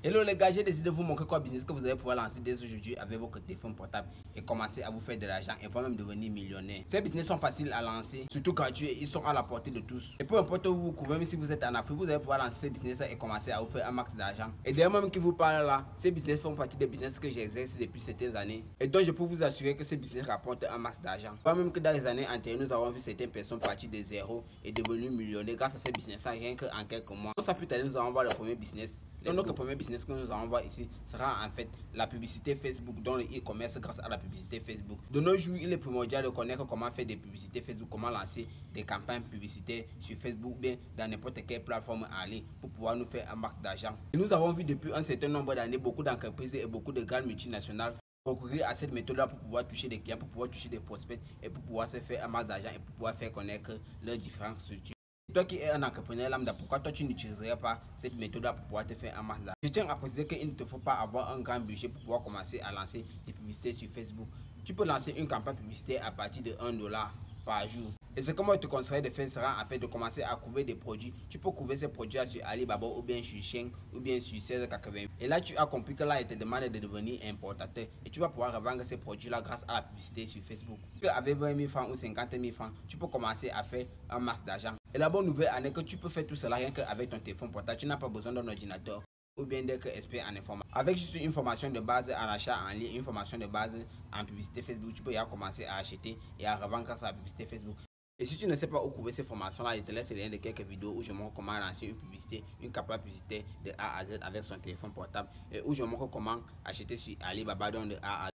Hello les gars, j'ai décidé de vous montrer quoi business que vous allez pouvoir lancer dès aujourd'hui avec votre téléphone portable et commencer à vous faire de l'argent et voire même devenir millionnaire. Ces business sont faciles à lancer, surtout gratuits et ils sont à la portée de tous. Et peu importe où vous vous trouvez, même si vous êtes en Afrique, vous allez pouvoir lancer ces business et commencer à vous faire un max d'argent. Et d'ailleurs même qui vous parle là, ces business font partie des business que j'exerce depuis certaines années et donc je peux vous assurer que ces business rapportent un max d'argent. Voire même que dans les années antérieures, nous avons vu certaines personnes partir de zéro et devenir millionnaires grâce à ces business là rien qu'en quelques mois. Donc ça plus tard, nous allons voir le premier business. Donc notre premier business que nous allons voir ici sera en fait la publicité Facebook, dans le e-commerce grâce à la publicité Facebook. De nos jours, il est primordial de connaître comment faire des publicités Facebook, comment lancer des campagnes publicitaires sur Facebook, bien dans n'importe quelle plateforme en ligne pour pouvoir nous faire un max d'argent. Et nous avons vu depuis un certain nombre d'années beaucoup d'entreprises et beaucoup de grandes multinationales recourir à cette méthode-là pour pouvoir toucher des clients, pour pouvoir toucher des prospects et pour pouvoir se faire un max d'argent et pour pouvoir faire connaître leurs différentes structures. Toi qui es un entrepreneur lambda, pourquoi toi tu n'utiliserais pas cette méthode là pour pouvoir te faire un max d'argent? Je tiens à préciser qu'il ne te faut pas avoir un grand budget pour pouvoir commencer à lancer des publicités sur Facebook. Tu peux lancer une campagne publicitaire à partir de $1 par jour. Et ce que moi je te conseillerais de faire sera en fait de commencer à couvrir des produits. Tu peux couvrir ces produits sur Alibaba ou bien sur Shein ou bien sur 1688. Et là tu as compris que là il te demande de devenir importateur et tu vas pouvoir revendre ces produits là grâce à la publicité sur Facebook. Avec 20 000 francs ou 50 000 francs, tu peux commencer à faire un max d'argent. Et la bonne nouvelle est que tu peux faire tout cela rien qu'avec ton téléphone portable. Tu n'as pas besoin d'un ordinateur ou bien d'être expert en informatique. Avec juste une formation de base en achat en ligne, une formation de base en publicité Facebook, tu peux y commencer à acheter et à revendre grâce à la publicité Facebook. Et si tu ne sais pas où trouver ces formations-là, je te laisse le lien de quelques vidéos où je montre comment lancer une publicité, une campagne publicitaire de A à Z avec son téléphone portable et où je montre comment acheter sur Alibaba donc de A à Z.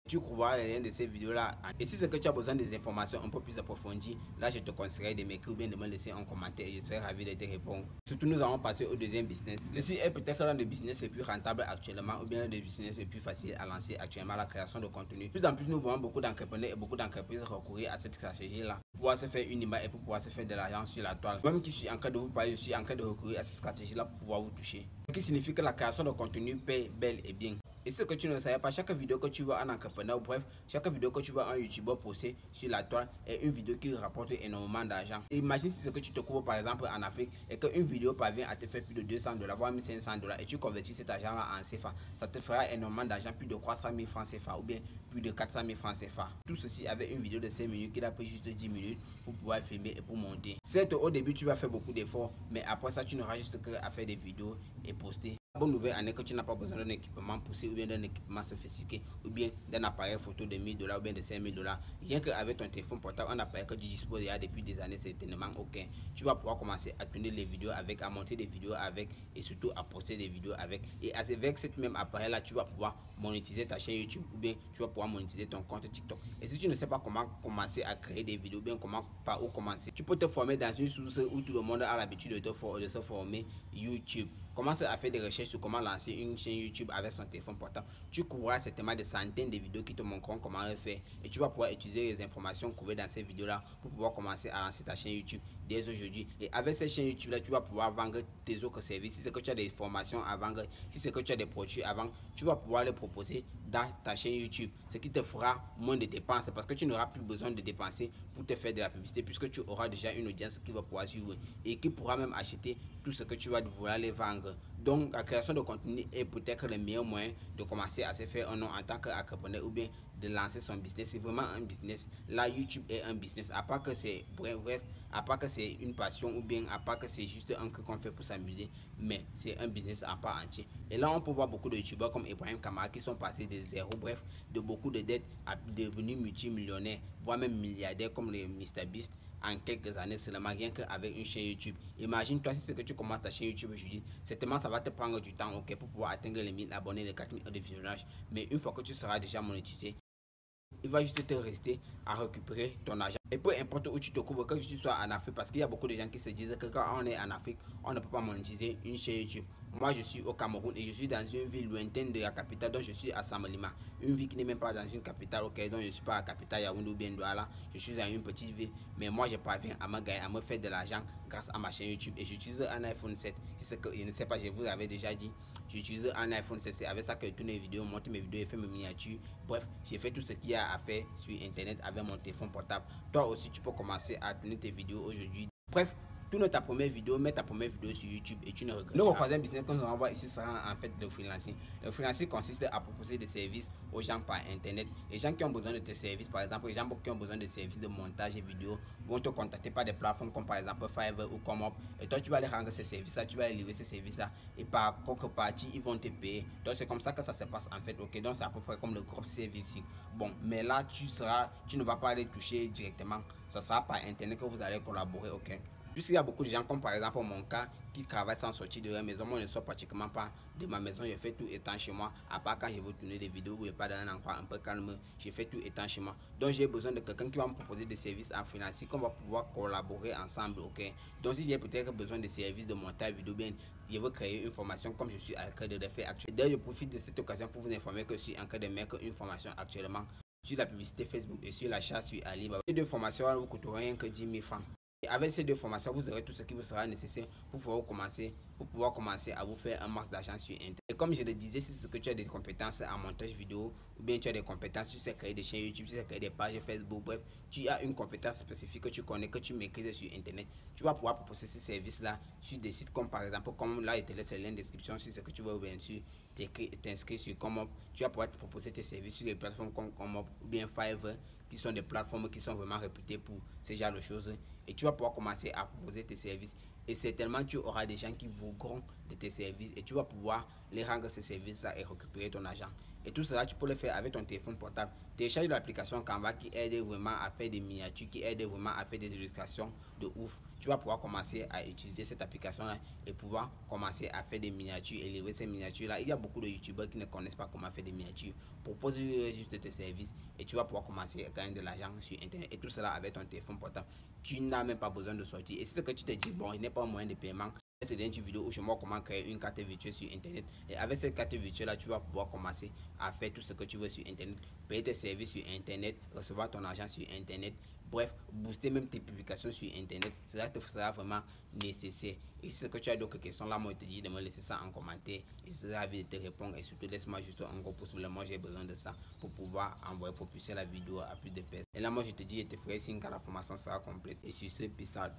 Tu trouveras les liens de ces vidéos là. Et si c'est que tu as besoin des informations un peu plus approfondies, là je te conseillerais de m'écrire ou bien de me laisser un commentaire et je serai ravi de te répondre. Surtout nous allons passer au deuxième business. Ceci est peut-être l'un des business les plus rentables actuellement ou bien l'un des business les plus faciles à lancer actuellement, la création de contenu. Plus en plus nous voyons beaucoup d'entrepreneurs et beaucoup d'entreprises recourir à cette stratégie là pour pouvoir se faire une image et pour pouvoir se faire de l'argent sur la toile. Même qui suis en train de vous parler, je suis en train de recourir à cette stratégie là pour pouvoir vous toucher. Ce qui signifie que la création de contenu paye bel et bien. Et ce que tu ne savais pas, chaque vidéo que tu vois un entrepreneur, bref, chaque vidéo que tu vois un youtubeur poster sur la toile est une vidéo qui rapporte énormément d'argent. Imagine si c'est que tu te trouves par exemple en Afrique et qu'une vidéo parvient à te faire plus de $200, voire $1500 et tu convertis cet argent là en CFA. Ça te fera énormément d'argent, plus de 300 000 francs CFA ou bien plus de 400 000 francs CFA. Tout ceci avec une vidéo de 5 minutes qui a pris juste 10 minutes pour pouvoir filmer et pour monter. Certes, au début tu vas faire beaucoup d'efforts, mais après ça tu n'auras juste qu'à faire des vidéos et poster. La bonne nouvelle est que tu n'as pas besoin d'un équipement poussé ou bien d'un équipement sophistiqué ou bien d'un appareil photo de $1000 ou bien de $5000. Rien qu'avec ton téléphone portable, un appareil que tu disposes il y a depuis des années certainement aucun. Tu vas pouvoir commencer à tourner les vidéos avec, à monter des vidéos avec et surtout à poster des vidéos avec. Et avec cet même appareil là, tu vas pouvoir monétiser ta chaîne YouTube ou bien tu vas pouvoir monétiser ton compte TikTok. Et si tu ne sais pas comment commencer à créer des vidéos, bien comment par où commencer, tu peux te former dans une source où tout le monde a l'habitude de se former, YouTube. Commence à faire des recherches sur comment lancer une chaîne YouTube avec son téléphone portable. Tu couvriras certainement des centaines de vidéos qui te montreront comment le faire. Et tu vas pouvoir utiliser les informations couvertes dans ces vidéos-là pour pouvoir commencer à lancer ta chaîne YouTube dès aujourd'hui. Et avec cette chaîne YouTube-là, tu vas pouvoir vendre tes autres services. Si c'est que tu as des formations à vendre, si c'est que tu as des produits à vendre, tu vas pouvoir les proposer dans ta chaîne YouTube. Ce qui te fera moins de dépenses parce que tu n'auras plus besoin de dépenser pour te faire de la publicité puisque tu auras déjà une audience qui va pouvoir suivre et qui pourra même acheter tout ce que tu vas vouloir les vendre. Donc la création de contenu est peut-être le meilleur moyen de commencer à se faire un nom en tant qu'entrepreneur ou bien de lancer son business. C'est vraiment un business. Là YouTube est un business, à part que c'est bref, à part que c'est une passion ou bien à part que c'est juste un truc qu'on fait pour s'amuser, mais c'est un business à part entier. Et là on peut voir beaucoup de youtubeurs comme Ibrahim Kamara qui sont passés de zéro, bref, de beaucoup de dettes à devenir multimillionnaires, voire même milliardaires comme les MrBeast en quelques années seulement, rien qu'avec une chaîne YouTube. Imagine-toi si c'est que tu commences ta chaîne YouTube aujourd'hui, certainement ça va te prendre du temps, ok, pour pouvoir atteindre les 1000 abonnés, les 4000 heures de visionnage, mais une fois que tu seras déjà monétisé, il va juste te rester à récupérer ton argent. Et peu importe où tu te trouves, que tu sois en Afrique, parce qu'il y a beaucoup de gens qui se disent que quand on est en Afrique, on ne peut pas monétiser une chaîne YouTube. Moi, je suis au Cameroun et je suis dans une ville lointaine de la capitale, donc je suis à Samalima. Une ville qui n'est même pas dans une capitale, ok, donc je ne suis pas à la capitale Yaoundé ou bien Douala. Je suis dans une petite ville, mais moi, je parviens à me gagner, à me faire de l'argent grâce à ma chaîne YouTube. Et j'utilise un iPhone 7. Si c'est que je ne sais pas, je vous avais déjà dit, j'utilise un iPhone 7. C'est avec ça que je tourne les vidéos, monte mes vidéos et fais mes miniatures. Bref, j'ai fait tout ce qu'il y a à faire sur Internet avec mon téléphone portable. Toi aussi, tu peux commencer à tourner tes vidéos aujourd'hui. Bref, Tourne ta première vidéo, mets ta première vidéo sur YouTube et tu ne regrettes pas. Le troisième business que nous allons voir ici sera en fait le freelancing. Le freelancing consiste à proposer des services aux gens par internet. Les gens qui ont besoin de tes services, par exemple, les gens qui ont besoin de services de montage et vidéo vont te contacter par des plateformes comme par exemple Fiverr ou Comop. Et toi, tu vas les rendre ces services-là, tu vas les livrer ces services-là. Et par contrepartie, ils vont te payer. Donc, c'est comme ça que ça se passe en fait. Ok, donc c'est à peu près comme le groupe service. Bon, mais là, tu ne vas pas les toucher directement. Ce sera par internet que vous allez collaborer. Ok. Puisqu'il y a beaucoup de gens, comme par exemple mon cas, qui travaillent sans sortir de leur maison. Moi, je ne sors pratiquement pas de ma maison. Je fais tout étant chez moi. À part quand je veux tourner des vidéos où je pas dans un endroit un peu calme, je fais tout étant chez moi. Donc, j'ai besoin de quelqu'un qui va me proposer des services en freelancing, qu'on va pouvoir collaborer ensemble. Ok. Donc, si j'ai peut-être besoin de services de montage vidéo, bien, je veux créer une formation comme je suis en train de le faire actuellement. D'ailleurs, je profite de cette occasion pour vous informer que je suis en train de mettre une formation actuellement sur la publicité Facebook et sur l'achat sur Alibaba. Ces deux formations ne vous coûteront rien que 10 000 francs. Et avec ces deux formations, vous aurez tout ce qui vous sera nécessaire pour pouvoir commencer à vous faire un max d'argent sur Internet. Et comme je le disais, si c'est que tu as des compétences en montage vidéo ou bien tu as des compétences sur créer des chaînes YouTube, sur créer des pages Facebook, bref, tu as une compétence spécifique que tu connais, que tu maîtrises sur Internet, tu vas pouvoir proposer ces services-là sur des sites comme par exemple, comme là, je te laisse le lien de description sur ce que tu veux bien sûr t'inscrire sur Comop. Tu vas pouvoir te proposer tes services sur des plateformes comme Comop ou bien Fiverr, qui sont des plateformes qui sont vraiment réputées pour ce genre de choses. Et tu vas pouvoir commencer à proposer tes services. Et certainement, tu auras des gens qui voudront de tes services et tu vas pouvoir les rendre ces services-là et récupérer ton argent. Et tout cela, tu peux le faire avec ton téléphone portable. Télécharge l'application Canva qui aide vraiment à faire des miniatures, qui aide vraiment à faire des illustrations de ouf. Tu vas pouvoir commencer à utiliser cette application-là et pouvoir commencer à faire des miniatures et livrer ces miniatures-là. Il y a beaucoup de youtubeurs qui ne connaissent pas comment faire des miniatures. Propose-lui juste tes services et tu vas pouvoir commencer à gagner de l'argent sur Internet. Et tout cela avec ton téléphone portable. Tu n'as même pas besoin de sortir. Et c'est ce que tu te dis, bon, il n'est pas un moyen de paiement. C'est une vidéo où je montre comment créer une carte virtuelle sur Internet. Et avec cette carte virtuelle là, tu vas pouvoir commencer à faire tout ce que tu veux sur Internet, payer tes services sur Internet, recevoir ton argent sur Internet, bref, booster même tes publications sur Internet. Cela te sera vraiment nécessaire. Et si c'est que tu as d'autres questions là, moi je te dis de me laisser ça en commentaire. Et je serai ravi de te répondre. Et surtout, laisse-moi juste un gros pouce bleu. Moi j'ai besoin de ça pour pouvoir envoyer, propulser la vidéo à plus de personnes. Et là, moi je te dis, je te ferai signe quand la formation sera complète. Et sur ce, peace out.